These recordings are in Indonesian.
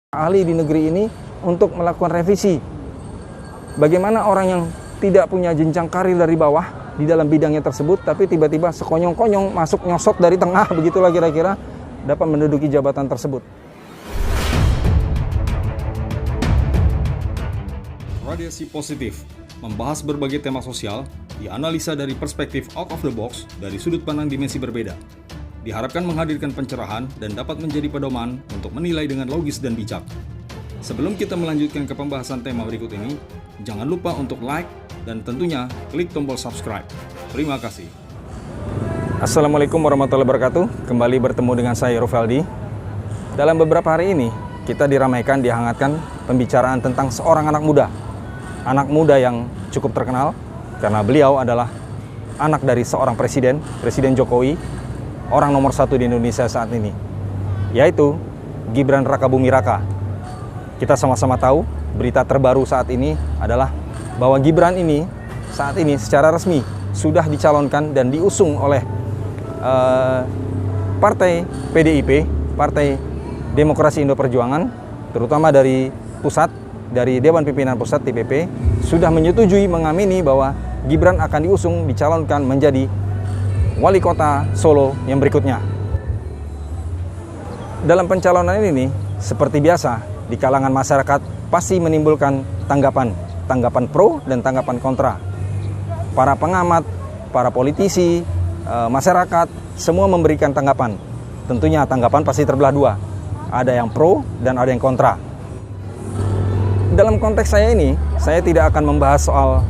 ahli di negeri ini untuk melakukan revisi. Bagaimana orang yang tidak punya jenjang karir dari bawah di dalam bidangnya tersebut, tapi tiba-tiba sekonyong-konyong masuk nyosot dari tengah, begitulah kira-kira, dapat menduduki jabatan tersebut. Radiasi Positif membahas berbagai tema sosial, dianalisa dari perspektif out of the box dari sudut pandang dimensi berbeda. Diharapkan menghadirkan pencerahan dan dapat menjadi pedoman untuk menilai dengan logis dan bijak. Sebelum kita melanjutkan ke pembahasan tema berikut ini, jangan lupa untuk like dan tentunya klik tombol subscribe. Terima kasih. Assalamualaikum warahmatullahi wabarakatuh. Kembali bertemu dengan saya Rufaldi. Dalam beberapa hari ini, kita diramaikan, dihangatkan pembicaraan tentang seorang anak muda. Anak muda yang cukup terkenal karena beliau adalah anak dari seorang presiden, Presiden Jokowi, orang nomor 1 di Indonesia saat ini, yaitu Gibran Rakabuming Raka. Kita sama-sama tahu berita terbaru saat ini adalah bahwa Gibran ini saat ini secara resmi sudah dicalonkan dan diusung oleh Partai PDIP, Partai Demokrasi Indo Perjuangan, terutama dari pusat, dari Dewan Pimpinan Pusat DPP, sudah menyetujui, mengamini bahwa Gibran akan diusung, dicalonkan menjadi Wali Kota Solo yang berikutnya. Dalam pencalonan ini, seperti biasa, di kalangan masyarakat pasti menimbulkan tanggapan pro dan tanggapan kontra. Para pengamat, para politisi, masyarakat, semua memberikan tanggapan. Tentunya tanggapan pasti terbelah dua. Ada yang pro dan ada yang kontra. Dalam konteks saya ini, saya tidak akan membahas soal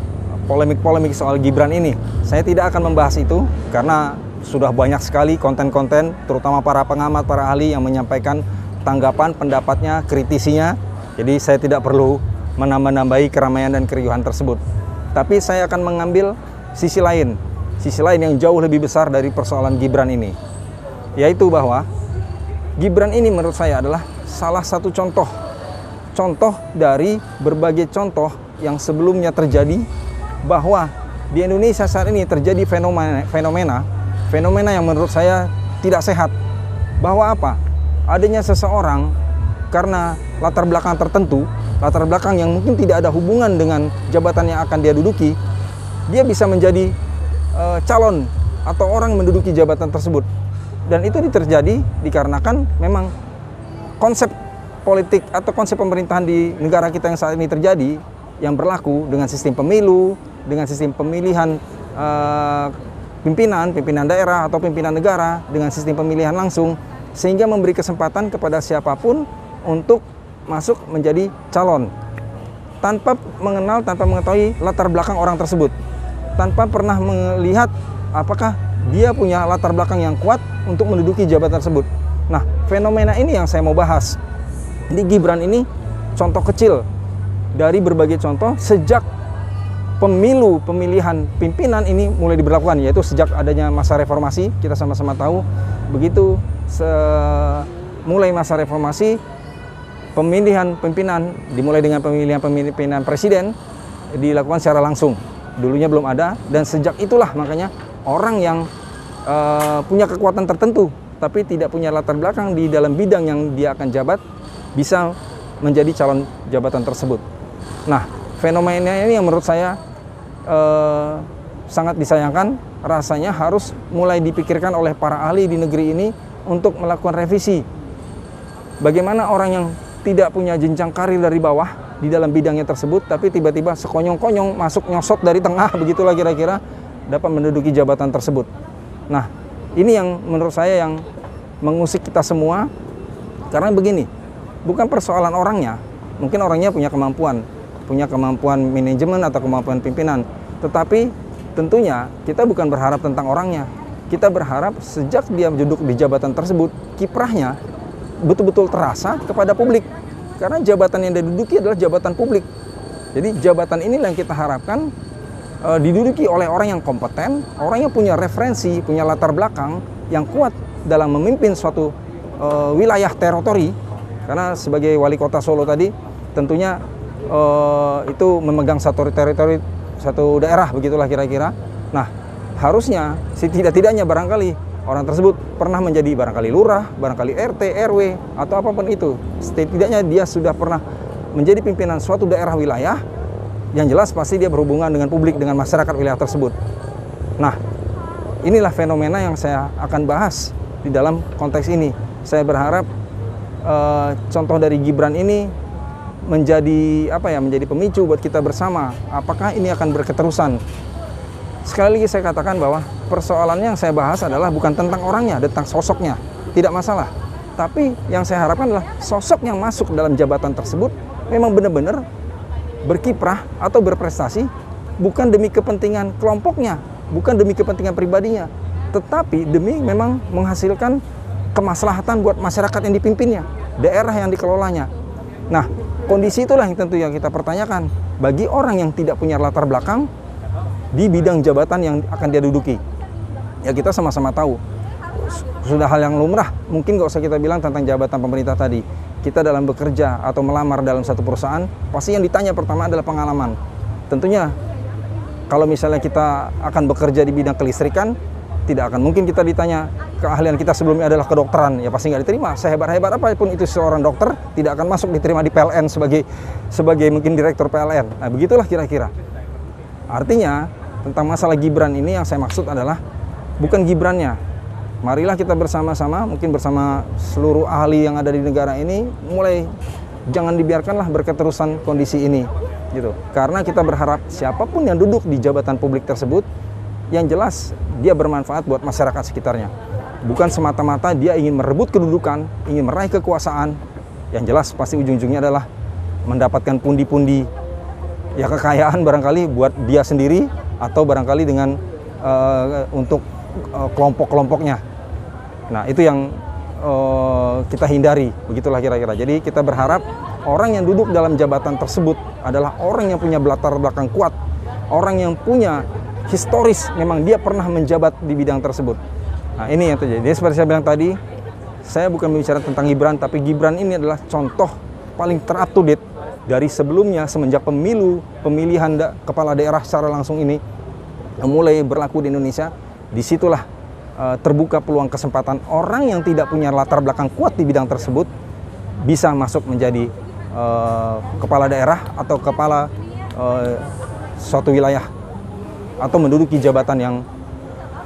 polemik-polemik soal Gibran ini. Saya tidak akan membahas itu karena sudah banyak sekali konten-konten, terutama para pengamat, para ahli yang menyampaikan tanggapan, pendapatnya, kritisinya. Jadi saya tidak perlu menambah-nambahi keramaian dan keriuhan tersebut. Tapi saya akan mengambil sisi lain yang jauh lebih besar dari persoalan Gibran ini. Yaitu bahwa Gibran ini menurut saya adalah salah satu contoh dari berbagai contoh yang sebelumnya terjadi, bahwa di Indonesia saat ini terjadi fenomena yang menurut saya tidak sehat. Bahwa apa? Adanya seseorang karena latar belakang tertentu, latar belakang yang mungkin tidak ada hubungan dengan jabatan yang akan dia duduki, dia bisa menjadi calon atau orang menduduki jabatan tersebut. Dan itu terjadi dikarenakan memang konsep politik atau konsep pemerintahan di negara kita yang saat ini terjadi, yang berlaku dengan sistem pemilu, dengan sistem pemilihan pimpinan daerah atau pimpinan negara, dengan sistem pemilihan langsung, sehingga memberi kesempatan kepada siapapun untuk masuk menjadi calon tanpa mengenal, tanpa mengetahui latar belakang orang tersebut, tanpa pernah melihat apakah dia punya latar belakang yang kuat untuk menduduki jabatan tersebut. Nah, fenomena ini yang saya mau bahas. Di Gibran ini contoh kecil dari berbagai contoh sejak pemilihan pimpinan ini mulai diberlakukan, yaitu sejak adanya masa reformasi. Kita sama-sama tahu begitu mulai masa reformasi, pemilihan pimpinan dimulai dengan pemilihan presiden dilakukan secara langsung. Dulunya belum ada, dan sejak itulah makanya orang yang punya kekuatan tertentu tapi tidak punya latar belakang di dalam bidang yang dia akan jabat bisa menjadi calon jabatan tersebut. Nah, fenomena ini yang menurut saya sangat disayangkan, rasanya harus mulai dipikirkan oleh para ahli di negeri ini untuk melakukan revisi. Bagaimana orang yang tidak punya jenjang karir dari bawah di dalam bidangnya tersebut, tapi tiba-tiba sekonyong-konyong masuk nyosot dari tengah, begitulah kira-kira, dapat menduduki jabatan tersebut. Nah, ini yang menurut saya yang mengusik kita semua, karena begini, bukan persoalan orangnya, mungkin orangnya punya kemampuan manajemen atau kemampuan pimpinan, tetapi tentunya kita bukan berharap tentang orangnya. Kita berharap sejak dia duduk di jabatan tersebut, kiprahnya betul-betul terasa kepada publik, karena jabatan yang dia duduki adalah jabatan publik. Jadi jabatan inilah yang kita harapkan diduduki oleh orang yang kompeten, orang yang punya referensi, punya latar belakang yang kuat dalam memimpin suatu wilayah teritori. Karena sebagai wali kota Solo tadi tentunya itu memegang satu teritori, satu daerah, begitulah kira-kira. Nah, harusnya setidak-tidaknya barangkali orang tersebut pernah menjadi barangkali lurah, barangkali RT, RW, atau apapun itu. Setidaknya dia sudah pernah menjadi pimpinan suatu daerah wilayah, yang jelas pasti dia berhubungan dengan publik, dengan masyarakat wilayah tersebut. Nah, inilah fenomena yang saya akan bahas di dalam konteks ini. Saya berharap contoh dari Gibran ini menjadi menjadi pemicu buat kita bersama. Apakah ini akan berketerusan? Sekali lagi saya katakan bahwa persoalannya yang saya bahas adalah bukan tentang orangnya, tentang sosoknya. Tidak masalah. Tapi yang saya harapkan adalah sosok yang masuk dalam jabatan tersebut memang benar-benar berkiprah atau berprestasi bukan demi kepentingan kelompoknya, bukan demi kepentingan pribadinya, tetapi demi memang menghasilkan kemaslahatan buat masyarakat yang dipimpinnya, daerah yang dikelolanya. Nah, kondisi itulah yang tentu yang kita pertanyakan bagi orang yang tidak punya latar belakang di bidang jabatan yang akan dia duduki. Ya, kita sama-sama tahu sudah hal yang lumrah, mungkin nggak usah kita bilang tentang jabatan pemerintah tadi. Kita dalam bekerja atau melamar dalam satu perusahaan, pasti yang ditanya pertama adalah pengalaman. Tentunya kalau misalnya kita akan bekerja di bidang kelistrikan, tidak akan mungkin kita ditanya keahlian kita sebelumnya adalah kedokteran, ya pasti nggak diterima. Sehebat-hebat apapun itu seorang dokter, tidak akan masuk diterima di PLN sebagai mungkin direktur PLN. Nah, begitulah kira-kira. Artinya tentang masalah Gibran ini yang saya maksud adalah bukan Gibrannya. Marilah kita bersama-sama, mungkin bersama seluruh ahli yang ada di negara ini, mulai jangan dibiarkanlah berketerusan kondisi ini, gitu. Karena kita berharap siapapun yang duduk di jabatan publik tersebut, yang jelas dia bermanfaat buat masyarakat sekitarnya. Bukan semata-mata dia ingin merebut kedudukan, ingin meraih kekuasaan. Yang jelas pasti ujung-ujungnya adalah mendapatkan pundi-pundi, ya kekayaan barangkali buat dia sendiri atau barangkali dengan untuk kelompok-kelompoknya. Nah, itu yang kita hindari, begitulah kira-kira. Jadi kita berharap orang yang duduk dalam jabatan tersebut adalah orang yang punya latar belakang kuat, orang yang punya historis, memang dia pernah menjabat di bidang tersebut. Nah, ini yang terjadi. Jadi seperti saya bilang tadi, saya bukan berbicara tentang Gibran, tapi Gibran ini adalah contoh paling terupdate dari sebelumnya semenjak pemilihan kepala daerah secara langsung ini mulai berlaku di Indonesia. Disitulah terbuka peluang kesempatan orang yang tidak punya latar belakang kuat di bidang tersebut bisa masuk menjadi kepala daerah atau kepala suatu wilayah atau menduduki jabatan yang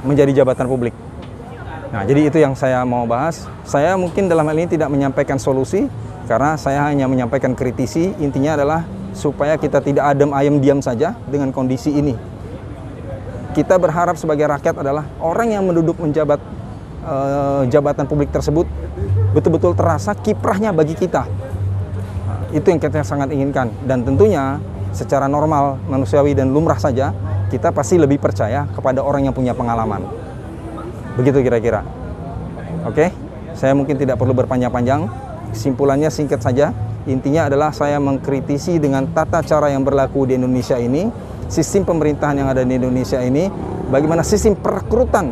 menjadi jabatan publik. Nah, jadi itu yang saya mau bahas. Saya mungkin dalam hal ini tidak menyampaikan solusi karena saya hanya menyampaikan kritisi. Intinya adalah supaya kita tidak adem ayem diam saja dengan kondisi ini. Kita berharap sebagai rakyat adalah orang yang menduduki jabatan publik tersebut betul-betul terasa kiprahnya bagi kita. Nah, itu yang kita sangat inginkan. Dan tentunya secara normal, manusiawi dan lumrah saja, kita pasti lebih percaya kepada orang yang punya pengalaman. Begitu kira-kira. Oke, saya mungkin tidak perlu berpanjang-panjang. Kesimpulannya singkat saja. Intinya adalah saya mengkritisi dengan tata cara yang berlaku di Indonesia ini, sistem pemerintahan yang ada di Indonesia ini, bagaimana sistem perekrutan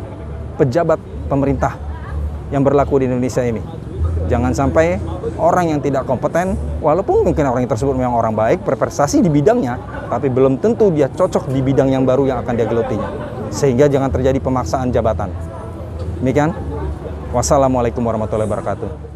pejabat pemerintah yang berlaku di Indonesia ini. Jangan sampai orang yang tidak kompeten, walaupun mungkin orang tersebut memang orang baik, berprestasi di bidangnya, tapi belum tentu dia cocok di bidang yang baru yang akan dia gelutinya. Sehingga jangan terjadi pemaksaan jabatan. Demikian. Wassalamualaikum warahmatullahi wabarakatuh.